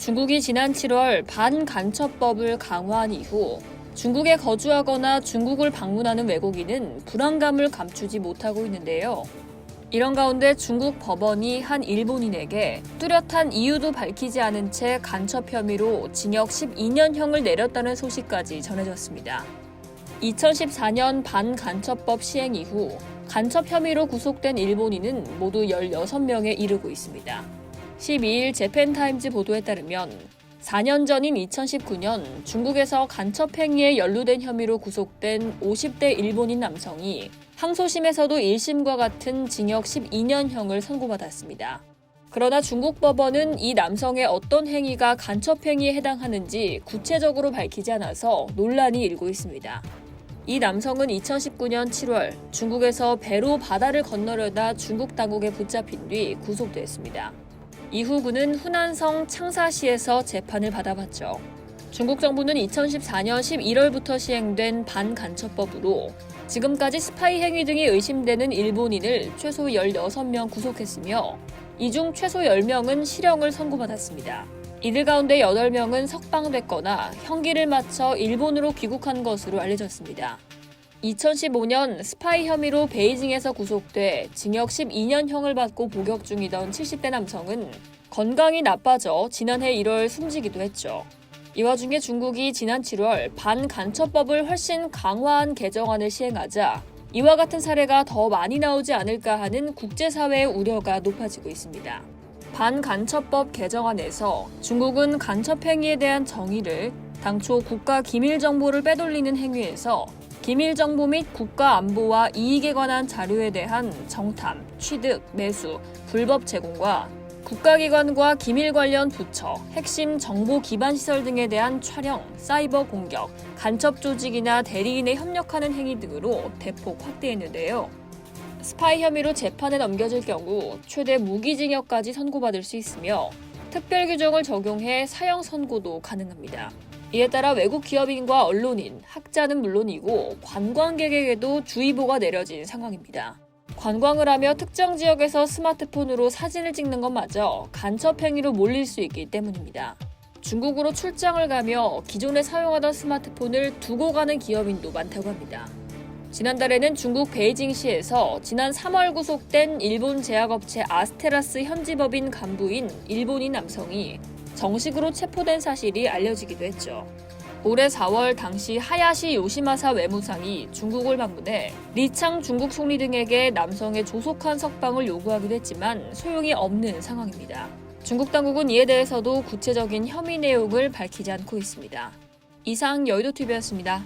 중국이 지난 7월 반간첩법을 강화한 이후 중국에 거주하거나 중국을 방문하는 외국인은 불안감을 감추지 못하고 있는데요. 이런 가운데 중국 법원이 한 일본인에게 뚜렷한 이유도 밝히지 않은 채 간첩 혐의로 징역 12년형을 내렸다는 소식까지 전해졌습니다. 2014년 반간첩법 시행 이후 간첩 혐의로 구속된 일본인은 모두 16명에 이르고 있습니다. 12일 재팬타임즈 보도에 따르면 4년 전인 2019년 중국에서 간첩 행위에 연루된 혐의로 구속된 50대 일본인 남성이 항소심에서도 1심과 같은 징역 12년형을 선고받았습니다. 그러나 중국 법원은 이 남성의 어떤 행위가 간첩 행위에 해당하는지 구체적으로 밝히지 않아서 논란이 일고 있습니다. 이 남성은 2019년 7월 중국에서 배로 바다를 건너려다 중국 당국에 붙잡힌 뒤 구속됐습니다. 이후 그는 후난성 창사시에서 재판을 받아봤죠. 중국 정부는 2014년 11월부터 시행된 반간첩법으로 지금까지 스파이 행위 등이 의심되는 일본인을 최소 16명 구속했으며 이 중 최소 10명은 실형을 선고받았습니다. 이들 가운데 8명은 석방됐거나 형기를 마쳐 일본으로 귀국한 것으로 알려졌습니다. 2015년 스파이 혐의로 베이징에서 구속돼 징역 12년형을 받고 복역 중이던 70대 남성은 건강이 나빠져 지난해 1월 숨지기도 했죠. 이 와중에 중국이 지난 7월 반간첩법을 훨씬 강화한 개정안을 시행하자 이와 같은 사례가 더 많이 나오지 않을까 하는 국제사회의 우려가 높아지고 있습니다. 반간첩법 개정안에서 중국은 간첩 행위에 대한 정의를 당초 국가 기밀 정보를 빼돌리는 행위에서 기밀 정보 및 국가 안보와 이익에 관한 자료에 대한 정탐, 취득, 매수, 불법 제공과 국가기관과 기밀 관련 부처, 핵심 정보 기반 시설 등에 대한 촬영, 사이버 공격, 간첩 조직이나 대리인에 협력하는 행위 등으로 대폭 확대했는데요. 스파이 혐의로 재판에 넘겨질 경우 최대 무기징역까지 선고받을 수 있으며 특별 규정을 적용해 사형 선고도 가능합니다. 이에 따라 외국 기업인과 언론인, 학자는 물론이고 관광객에게도 주의보가 내려진 상황입니다. 관광을 하며 특정 지역에서 스마트폰으로 사진을 찍는 것마저 간첩 행위로 몰릴 수 있기 때문입니다. 중국으로 출장을 가며 기존에 사용하던 스마트폰을 두고 가는 기업인도 많다고 합니다. 지난달에는 중국 베이징시에서 지난 3월 구속된 일본 제약업체 아스테라스 현지법인 간부인 일본인 남성이 정식으로 체포된 사실이 알려지기도 했죠. 올해 4월 당시 하야시 요시마사 외무상이 중국을 방문해 리창 중국 총리 등에게 남성의 조속한 석방을 요구하기도 했지만 소용이 없는 상황입니다. 중국 당국은 이에 대해서도 구체적인 혐의 내용을 밝히지 않고 있습니다. 이상 여의도TV였습니다.